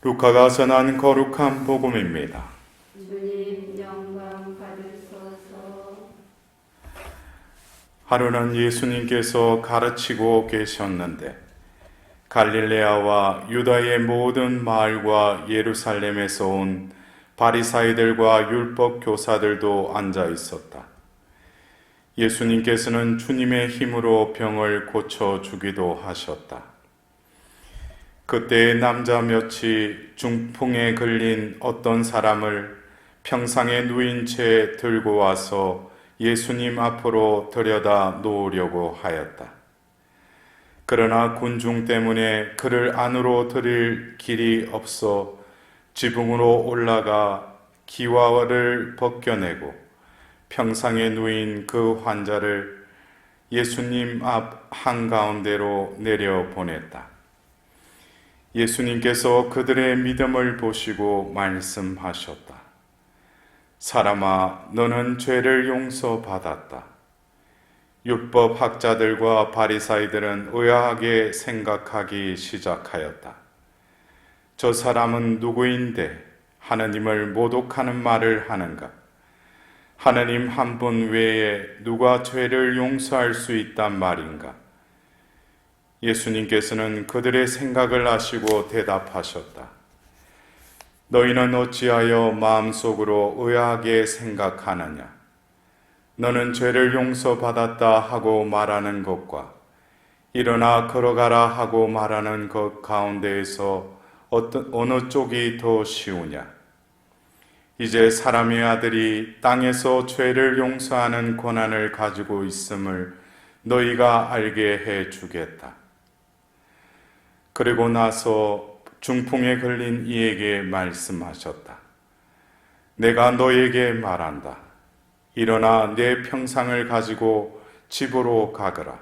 루카가 전한 거룩한 복음입니다. 주님 영광 받으소서. 하루는 예수님께서 가르치고 계셨는데 갈릴레아와 유다의 모든 마을과 예루살렘에서 온 바리사이들과 율법 교사들도 앉아 있었다. 예수님께서는 주님의 힘으로 병을 고쳐 주기도 하셨다. 그때 남자 몇이 중풍에 걸린 어떤 사람을 평상에 누인 채 들고 와서 예수님 앞으로 들여다 놓으려고 하였다. 그러나 군중 때문에 그를 안으로 들일 길이 없어 지붕으로 올라가 기와를 벗겨내고 평상에 누인 그 환자를 예수님 앞 한가운데로 내려보냈다. 예수님께서 그들의 믿음을 보시고 말씀하셨다. 사람아, 너는 죄를 용서받았다. 율법 학자들과 바리사이들은 의아하게 생각하기 시작하였다. 저 사람은 누구인데 하느님을 모독하는 말을 하는가? 하느님 한 분 외에 누가 죄를 용서할 수 있단 말인가? 예수님께서는 그들의 생각을 아시고 대답하셨다. 너희는 어찌하여 마음속으로 의아하게 생각하느냐? 너는 죄를 용서받았다 하고 말하는 것과 일어나 걸어가라 하고 말하는 것 가운데에서 어느 쪽이 더 쉬우냐? 이제 사람의 아들이 땅에서 죄를 용서하는 권한을 가지고 있음을 너희가 알게 해 주겠다. 그리고 나서 중풍에 걸린 이에게 말씀하셨다. 내가 너에게 말한다. 일어나 내 평상을 가지고 집으로 가거라.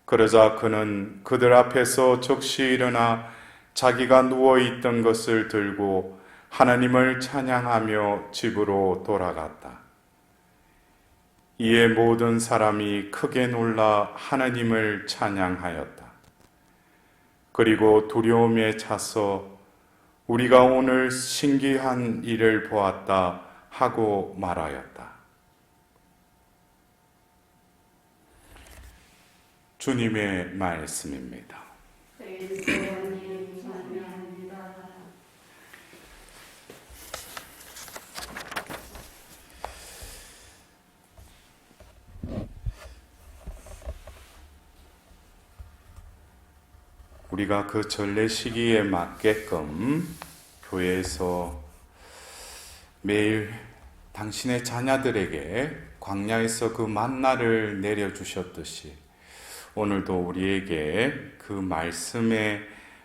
그러자 그는 그들 앞에서 즉시 일어나 자기가 누워있던 것을 들고 하나님을 찬양하며 집으로 돌아갔다. 이에 모든 사람이 크게 놀라 하나님을 찬양하였다. 그리고 두려움에 차서 우리가 오늘 신기한 일을 보았다 하고 말하였다. 주님의 말씀입니다. 그리스도님 찬양합니다. 우리가 그 전례 시기에 맞게끔 교회에서 매일 당신의 자녀들에게 광야에서 그 만나를 내려주셨듯이 오늘도 우리에게 그 말씀의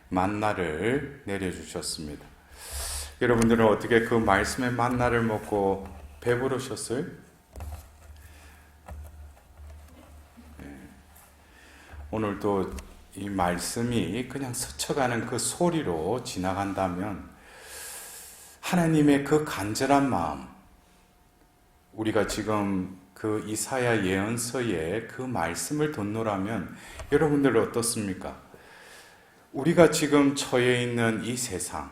만나를 내려주셨습니다. 여러분들은 어떻게 그 말씀의 만나를 먹고 배부르셨어요? 오늘도 이 말씀이 그냥 스쳐가는 그 소리로 지나간다면 하나님의 그 간절한 마음, 우리가 지금 그 이사야 예언서에 그 말씀을 덧노라면 여러분들 어떻습니까? 우리가 지금 처해 있는 이 세상,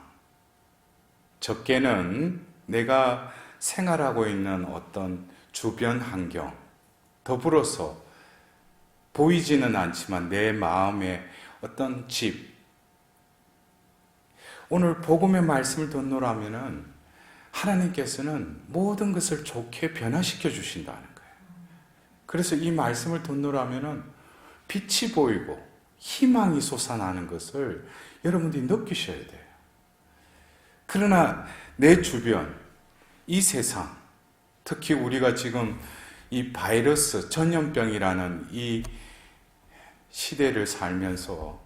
적게는 내가 생활하고 있는 어떤 주변 환경, 더불어서 보이지는 않지만 내 마음의 어떤 집, 오늘 복음의 말씀을 덧노라면은 하나님께서는 모든 것을 좋게 변화시켜 주신다는 거예요. 그래서 이 말씀을 덧노라면은 빛이 보이고 희망이 솟아나는 것을 여러분들이 느끼셔야 돼요. 그러나 내 주변, 이 세상, 특히 우리가 지금 이 바이러스, 전염병이라는 이 시대를 살면서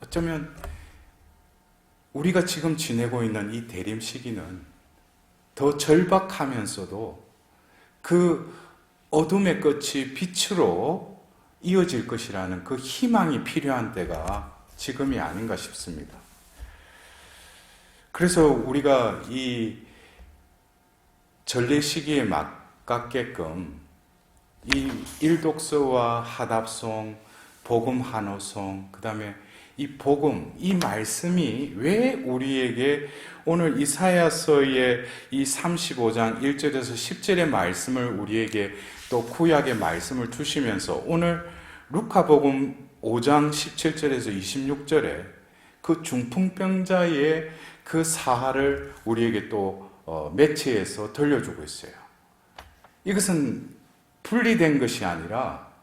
어쩌면 우리가 지금 지내고 있는 이 대림 시기는 더 절박하면서도 그 어둠의 끝이 빛으로 이어질 것이라는 그 희망이 필요한 때가 지금이 아닌가 싶습니다. 그래서 우리가 이 전례 시기에 맞게끔 이 일독서와 하답송, 복음 한호송, 그 다음에 이 복음, 이 말씀이 왜 우리에게 오늘 이사야서의 이 35장 1절에서 10절의 말씀을 우리에게 또 구약의 말씀을 주시면서 오늘 루카복음 5장 17절에서 26절에 그 중풍병자의 그 사화를 우리에게 또 매체에서 들려주고 있어요. 이것은 분리된 것이 아니라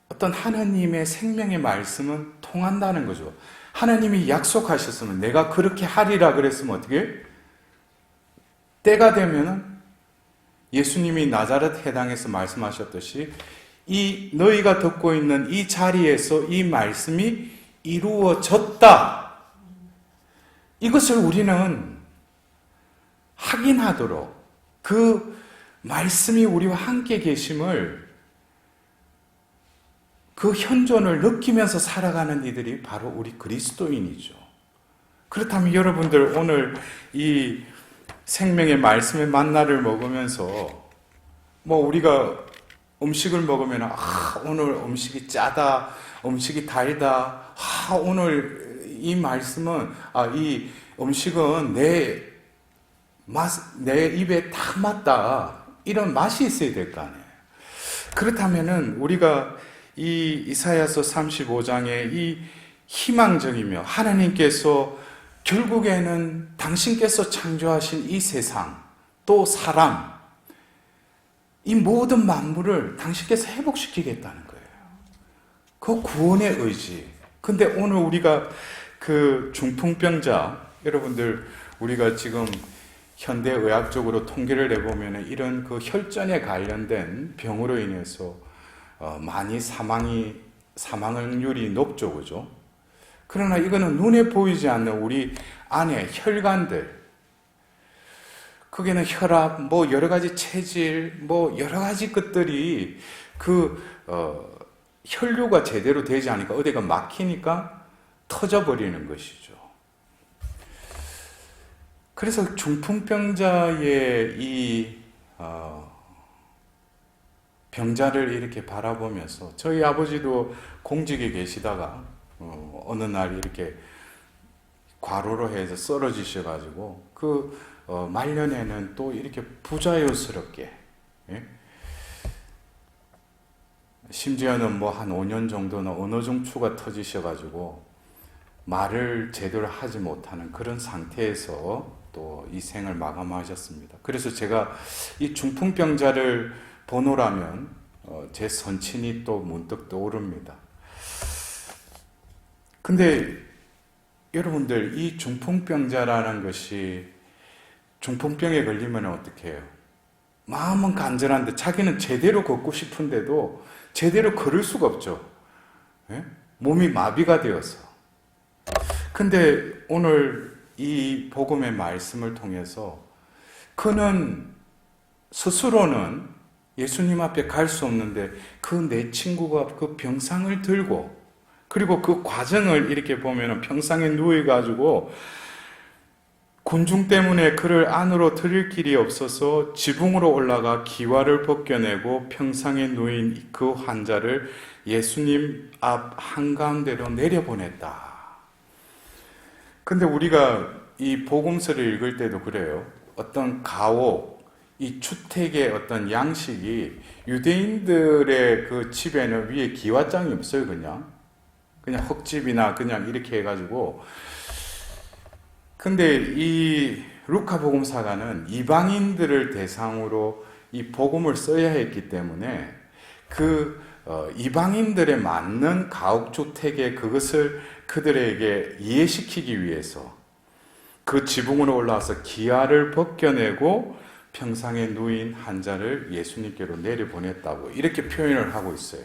어떤 하나님의 생명의 말씀은 통한다는 거죠. 하나님이 약속하셨으면, 내가 그렇게 하리라 그랬으면 어떻게? 때가 되면은 예수님이 나자렛 해당에서 말씀하셨듯이 이 너희가 듣고 있는 이 자리에서 이 말씀이 이루어졌다. 이것을 우리는 확인하도록 그 말씀이 우리와 함께 계심을, 그 현존을 느끼면서 살아가는 이들이 바로 우리 그리스도인이죠. 그렇다면 여러분들 오늘 이 생명의 말씀의 만나를 먹으면서 우리가 음식을 먹으면 오늘 음식이 짜다, 음식이 달다, 오늘 이 말씀은 이 음식은 내 입에 딱 맞다, 이런 맛이 있어야 될 거 아니에요. 그렇다면은 우리가 이 이사야서 35장의 이 희망적이며 하나님께서 결국에는 당신께서 창조하신 이 세상, 또 사람, 이 모든 만물을 당신께서 회복시키겠다는 거예요. 그 구원의 의지. 근데 오늘 우리가 그 중풍병자, 여러분들 우리가 지금 현대의학적으로 통계를 내보면 이런 그 혈전에 관련된 병으로 인해서 많이 사망률이 높죠, 그죠? 그러나 이거는 눈에 보이지 않는 우리 안에 혈관들, 거기는 혈압, 여러 가지 체질, 여러 가지 것들이 혈류가 제대로 되지 않으니까 어디가 막히니까 터져버리는 것이죠. 그래서 중풍병자의 이 병자를 이렇게 바라보면서, 저희 아버지도 공직에 계시다가 어느 날 이렇게 과로로 해서 쓰러지셔가지고 말년에는 또 이렇게 부자연스럽게, 심지어는 한 5년 정도는 언어중추가 터지셔가지고 말을 제대로 하지 못하는 그런 상태에서 또 이 생을 마감하셨습니다. 그래서 제가 이 중풍병자를 보노라면 제 선친이 또 문득 떠오릅니다. 근데 여러분들, 이 중풍병자라는 것이, 중풍병에 걸리면 어떻게 해요? 마음은 간절한데 자기는 제대로 걷고 싶은데도 제대로 걸을 수가 없죠. 몸이 마비가 되어서. 근데 오늘 이 복음의 말씀을 통해서 그는 스스로는 예수님 앞에 갈 수 없는데 그 내 친구가 그 병상을 들고, 그리고 그 과정을 이렇게 보면 병상에 누워가지고 곤충 때문에 그를 안으로 들일 길이 없어서 지붕으로 올라가 기와를 벗겨내고 평상에 누인 그 환자를 예수님 앞 한가운데로 내려보냈다. 근데 우리가 이 복음서를 읽을 때도 그래요. 어떤 가옥, 이 주택의 어떤 양식이, 유대인들의 그 집에는 위에 기와장이 없어요. 그냥 흙집이나 그냥 이렇게 해가지고. 근데 이 루카 복음사가는 이방인들을 대상으로 이 복음을 써야 했기 때문에 이방인들에 맞는 가옥주택의 그것을 그들에게 이해시키기 위해서 그 지붕으로 올라와서 기아를 벗겨내고 평상에 누인 환자를 예수님께로 내려보냈다고 이렇게 표현을 하고 있어요.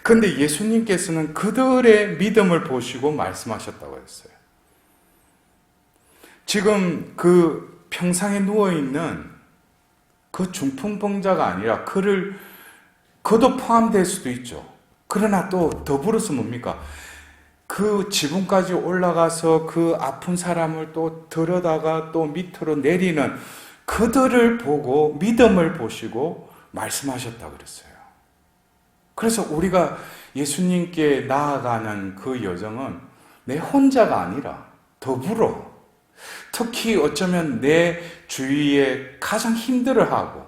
그런데 예수님께서는 그들의 믿음을 보시고 말씀하셨다고 했어요. 지금 그 평상에 누워있는 그 중풍병자가 아니라 그도 포함될 수도 있죠. 그러나 또 더불어서 뭡니까? 그 지붕까지 올라가서 그 아픈 사람을 또 들여다가 또 밑으로 내리는 그들을 보고 믿음을 보시고 말씀하셨다고 그랬어요. 그래서 우리가 예수님께 나아가는 그 여정은 내 혼자가 아니라 더불어, 특히 어쩌면 내 주위에 가장 힘들어하고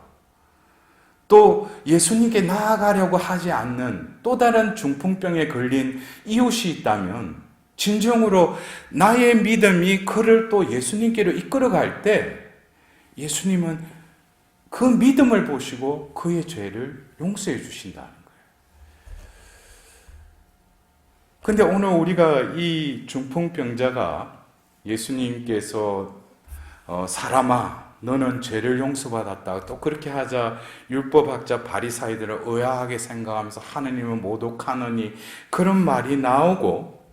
또 예수님께 나아가려고 하지 않는 또 다른 중풍병에 걸린 이웃이 있다면 진정으로 나의 믿음이 그를 또 예수님께로 이끌어갈 때 예수님은 그 믿음을 보시고 그의 죄를 용서해 주신다는 거예요. 근데 오늘 우리가 이 중풍병자가 예수님께서 사람아 너는 죄를 용서받았다. 또 그렇게 하자 율법학자 바리사이들을 의아하게 생각하면서 하느님은 모독하느니 그런 말이 나오고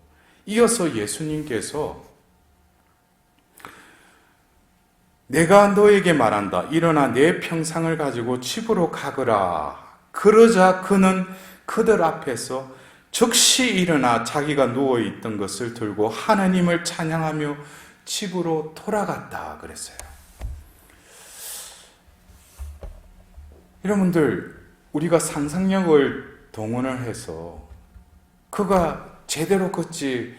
이어서 예수님께서 내가 너에게 말한다. 일어나 내 평상을 가지고 집으로 가거라. 그러자 그는 그들 앞에서 즉시 일어나 자기가 누워있던 것을 들고 하나님을 찬양하며 집으로 돌아갔다 그랬어요. 여러분들, 우리가 상상력을 동원을 해서 그가 제대로 걷지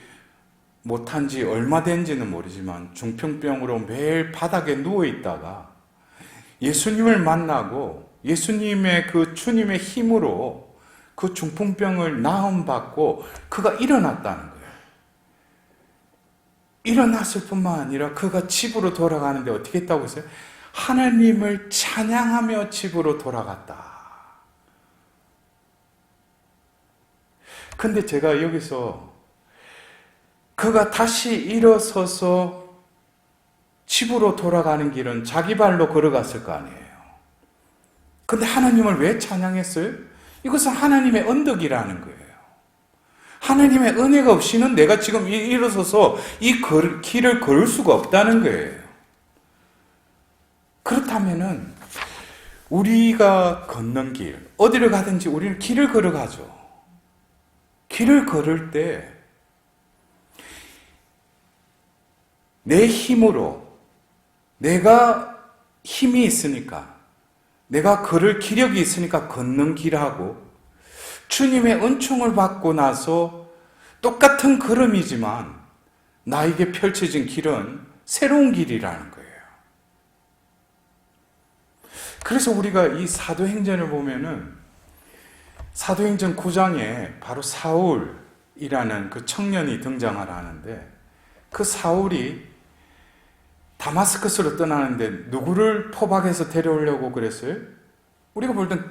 못한 지 얼마 된지는 모르지만 중풍병으로 매일 바닥에 누워있다가 예수님을 만나고 예수님의 그 주님의 힘으로 그 중풍병을 나음받고 그가 일어났다는 거예요. 일어났을 뿐만 아니라 그가 집으로 돌아가는데 어떻게 했다고 했어요? 하나님을 찬양하며 집으로 돌아갔다. 근데 제가 여기서 그가 다시 일어서서 집으로 돌아가는 길은 자기 발로 걸어갔을 거 아니에요. 근데 하나님을 왜 찬양했어요? 이것은 하나님의 언덕이라는 거예요. 하나님의 은혜가 없이는 내가 지금 일어서서 이 길을 걸을 수가 없다는 거예요. 그렇다면은 우리가 걷는 길, 어디를 가든지 우리는 길을 걸어가죠. 길을 걸을 때 내 힘으로 내가 힘이 있으니까 내가 걸을 기력이 있으니까 걷는 길하고 주님의 은총을 받고 나서 똑같은 걸음이지만 나에게 펼쳐진 길은 새로운 길이라는 거예요. 그래서 우리가 이 사도행전을 보면은 사도행전 9장에 바로 사울이라는 그 청년이 등장을 하는데 그 사울이 다마스커스로 떠나는데 누구를 포박해서 데려오려고 그랬어요? 우리가 볼 땐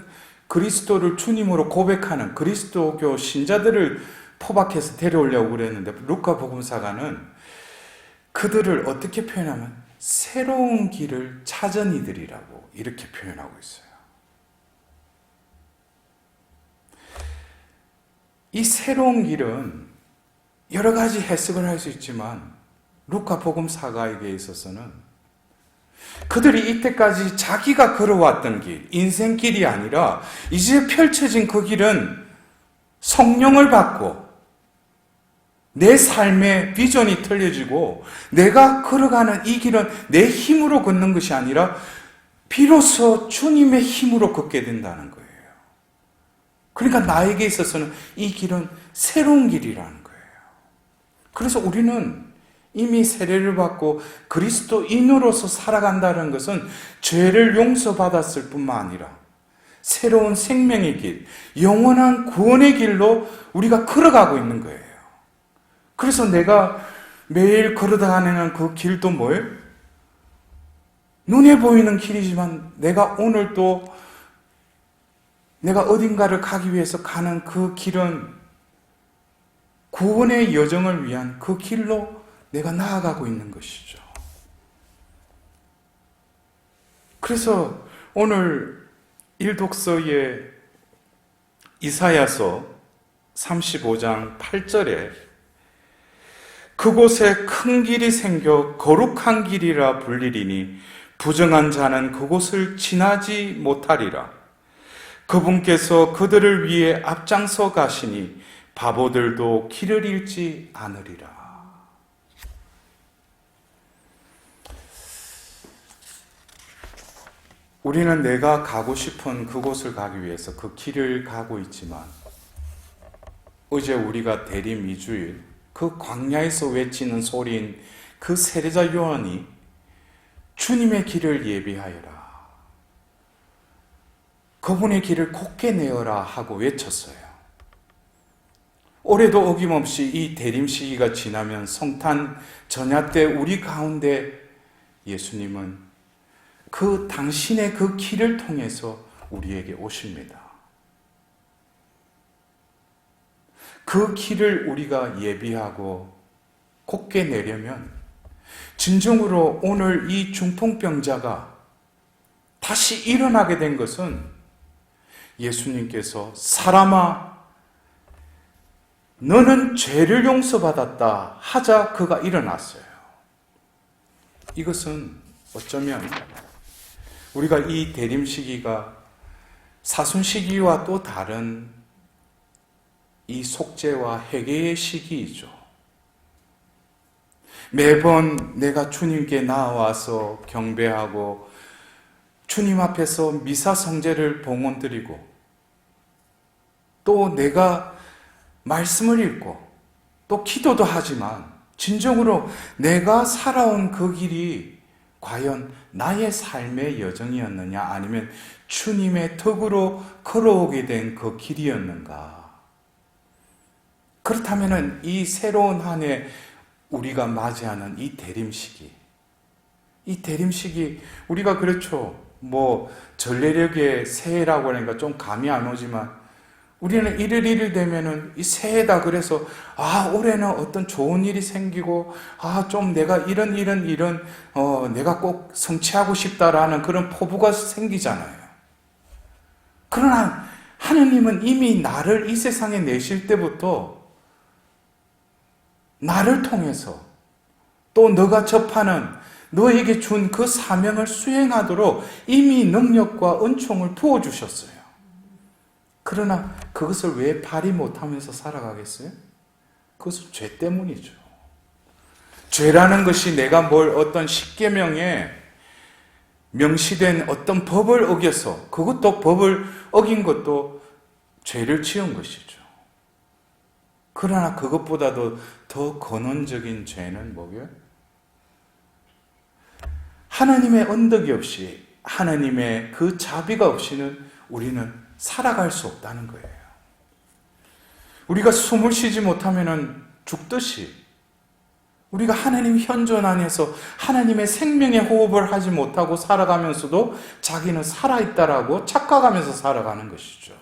그리스도를 주님으로 고백하는 그리스도교 신자들을 포박해서 데려오려고 그랬는데 루카 복음사가는 그들을 어떻게 표현하면 새로운 길을 찾은 이들이라고 이렇게 표현하고 있어요. 이 새로운 길은 여러 가지 해석을 할 수 있지만 루카 복음사가에게 있어서는 그들이 이때까지 자기가 걸어왔던 길, 인생길이 아니라 이제 펼쳐진 그 길은 성령을 받고 내 삶의 비전이 틀려지고 내가 걸어가는 이 길은 내 힘으로 걷는 것이 아니라 비로소 주님의 힘으로 걷게 된다는 거예요. 그러니까 나에게 있어서는 이 길은 새로운 길이라는 거예요. 그래서 우리는 이미 세례를 받고 그리스도인으로서 살아간다는 것은 죄를 용서받았을 뿐만 아니라 새로운 생명의 길, 영원한 구원의 길로 우리가 걸어가고 있는 거예요. 그래서 내가 매일 걸어다니는 그 길도 뭐예요? 눈에 보이는 길이지만 내가 오늘 또 내가 어딘가를 가기 위해서 가는 그 길은 구원의 여정을 위한 그 길로 내가 나아가고 있는 것이죠. 그래서 오늘 일독서의 이사야서 35장 8절에 그곳에 큰 길이 생겨 거룩한 길이라 불리리니 부정한 자는 그곳을 지나지 못하리라. 그분께서 그들을 위해 앞장서 가시니 바보들도 길을 잃지 않으리라. 우리는 내가 가고 싶은 그곳을 가기 위해서 그 길을 가고 있지만 어제 우리가 대림 2주일 그 광야에서 외치는 소리인 그 세례자 요한이 주님의 길을 예비하여라, 그분의 길을 곧게 내어라 하고 외쳤어요. 올해도 어김없이 이 대림 시기가 지나면 성탄 전야 때 우리 가운데 예수님은 그 당신의 그 길을 통해서 우리에게 오십니다. 그 길을 우리가 예비하고 곧게 내려면 진정으로 오늘 이 중풍병자가 다시 일어나게 된 것은 예수님께서 사람아 너는 죄를 용서받았다 하자 그가 일어났어요. 이것은 어쩌면 우리가 이 대림 시기가 사순 시기와 또 다른 이 속죄와 회개의 시기이죠. 매번 내가 주님께 나와서 경배하고 주님 앞에서 미사 성제를 봉헌드리고 또 내가 말씀을 읽고 또 기도도 하지만 진정으로 내가 살아온 그 길이 과연 나의 삶의 여정이었느냐 아니면 주님의 덕으로 걸어오게 된 그 길이었는가. 그렇다면 이 새로운 한 해 우리가 맞이하는 이 대림시기, 이 대림시기 우리가 그렇죠. 전래력의 새해라고 하니까 좀 감이 안 오지만 우리는 1일 되면은 이 새해다 그래서 올해는 어떤 좋은 일이 생기고 좀 내가 이런 내가 꼭 성취하고 싶다라는 그런 포부가 생기잖아요. 그러나 하느님은 이미 나를 이 세상에 내실 때부터 나를 통해서 또 너가 접하는 너에게 준 그 사명을 수행하도록 이미 능력과 은총을 부어주셨어요. 그러나 그것을 왜 발휘 못하면서 살아가겠어요? 그것은 죄 때문이죠. 죄라는 것이 내가 어떤 십계명에 명시된 어떤 법을 어겨서 그것도 법을 어긴 것도 죄를 지은 것이죠. 그러나 그것보다도 더 근원적인 죄는 뭐예요? 하나님의 언덕이 없이 하나님의 그 자비가 없이는 우리는 살아갈 수 없다는 거예요. 우리가 숨을 쉬지 못하면 죽듯이 우리가 하나님 현존 안에서 하나님의 생명의 호흡을 하지 못하고 살아가면서도 자기는 살아있다라고 착각하면서 살아가는 것이죠.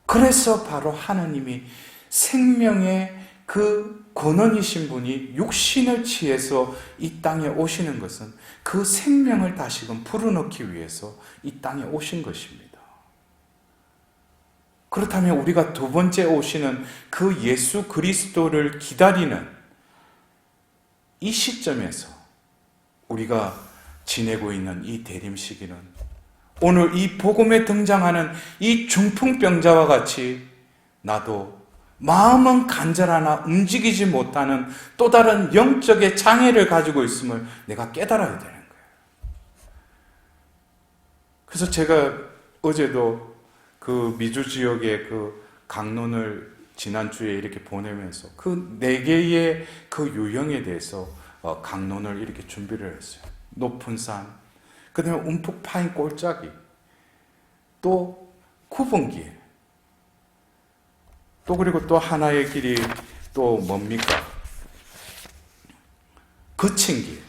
그래서 바로 하나님이 생명의 그 근원이신 분이 육신을 취해서 이 땅에 오시는 것은 그 생명을 다시금 불어넣기 위해서 이 땅에 오신 것입니다. 그렇다면 우리가 두 번째 오시는 그 예수 그리스도를 기다리는 이 시점에서 우리가 지내고 있는 이 대림 시기는 오늘 이 복음에 등장하는 이 중풍병자와 같이 나도 마음은 간절하나 움직이지 못하는 또 다른 영적의 장애를 가지고 있음을 내가 깨달아야 되는 거예요. 그래서 제가 어제도 그 미주 지역의 그 강론을 지난주에 이렇게 보내면서 그 4개의 그 유형에 대해서 강론을 이렇게 준비를 했어요. 높은 산, 그 다음에 움푹 파인 골짜기, 또 굽은 길, 또 그리고 또 하나의 길이 또 뭡니까? 거친 길.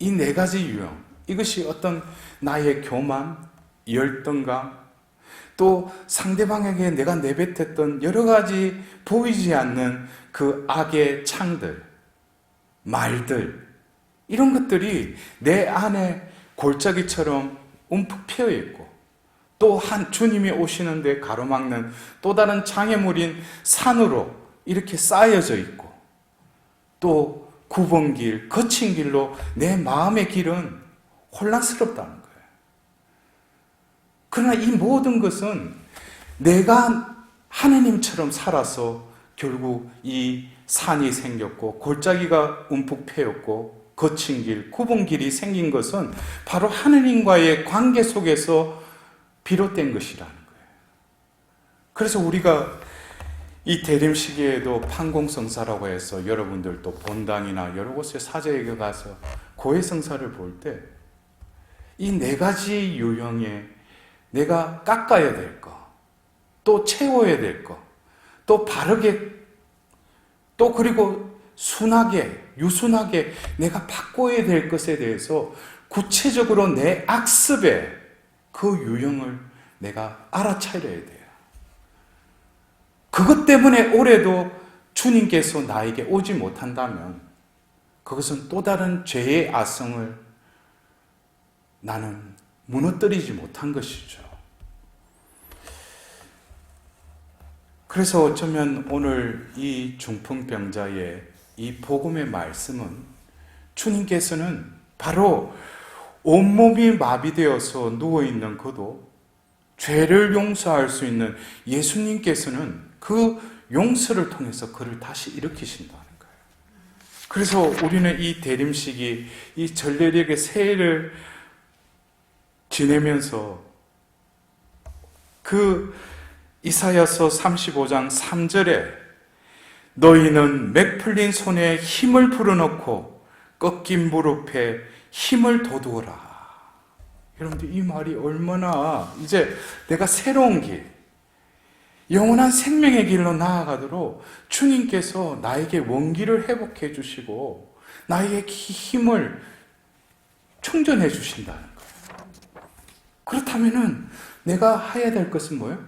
이 4가지 유형. 이것이 어떤 나의 교만, 열등감, 또 상대방에게 내가 내뱉었던 여러 가지 보이지 않는 그 악의 창들, 말들, 이런 것들이 내 안에 골짜기처럼 움푹 패여 있고 또 주님이 오시는데 가로막는 또 다른 장애물인 산으로 이렇게 쌓여져 있고 또 굽은 길, 거친 길로 내 마음의 길은 혼란스럽다는 거예요. 그러나 이 모든 것은 내가 하나님처럼 살아서 결국 이 산이 생겼고 골짜기가 움푹 패였고 거친 길, 굽은 길이 생긴 것은 바로 하느님과의 관계 속에서 비롯된 것이라는 거예요. 그래서 우리가 이 대림 시기에도 판공성사라고 해서 여러분들도 본당이나 여러 곳에 사제에게 가서 고해성사를 볼 때 이 네 가지 유형에 내가 깎아야 될 거, 또 채워야 될 거, 또 바르게, 또 그리고 순하게, 유순하게 내가 바꿔야 될 것에 대해서 구체적으로 내 악습에 그 유형을 내가 알아차려야 돼요. 그것 때문에 올해도 주님께서 나에게 오지 못한다면 그것은 또 다른 죄의 아성을 나는 무너뜨리지 못한 것이죠. 그래서 어쩌면 오늘 이 중풍병자의 이 복음의 말씀은 주님께서는 바로 온몸이 마비되어서 누워있는 그도 죄를 용서할 수 있는 예수님께서는 그 용서를 통해서 그를 다시 일으키신다는 거예요. 그래서 우리는 이 대림식이 이 전례력의 새해를 지내면서 그 이사야서 35장 3절에 너희는 맥 풀린 손에 힘을 불어넣고 꺾인 무릎에 힘을 돋우어라. 여러분들 이 말이 얼마나 이제 내가 새로운 길, 영원한 생명의 길로 나아가도록 주님께서 나에게 원기를 회복해 주시고 나에게 힘을 충전해 주신다는 거예요. 그렇다면은 내가 해야 될 것은 뭐예요?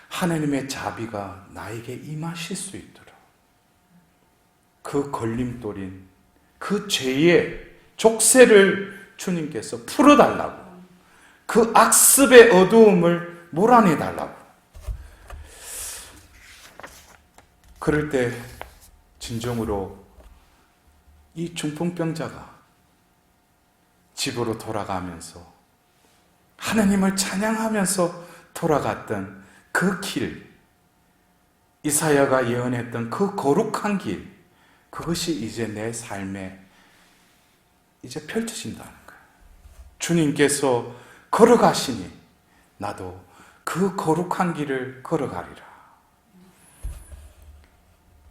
하나님의 자비가 나에게 임하실 수 있도록 그 걸림돌인 그 죄의 족쇄를 주님께서 풀어달라고, 그 악습의 어두움을 몰아내달라고. 그럴 때 진정으로 이 중풍병자가 집으로 돌아가면서 하나님을 찬양하면서 돌아갔던 그 길, 이사야가 예언했던 그 거룩한 길, 그것이 이제 내 삶에 이제 펼쳐진다는 거예요. 주님께서 걸어가시니 나도 그 거룩한 길을 걸어가리라.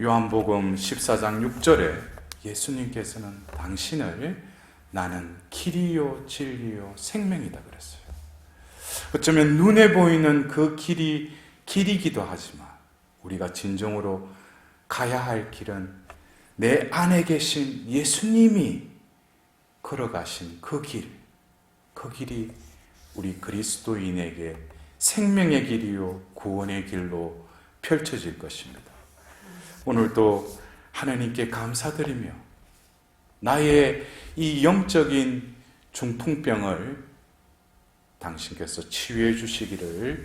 요한복음 14장 6절에 예수님께서는 당신을 나는 길이요 진리요 생명이다 그랬어요. 어쩌면 눈에 보이는 그 길이 길이기도 하지만 우리가 진정으로 가야 할 길은 내 안에 계신 예수님이 걸어가신 그 길, 그 길이 우리 그리스도인에게 생명의 길이요 구원의 길로 펼쳐질 것입니다. 오늘도 하나님께 감사드리며 나의 이 영적인 중풍병을 당신께서 치유해 주시기를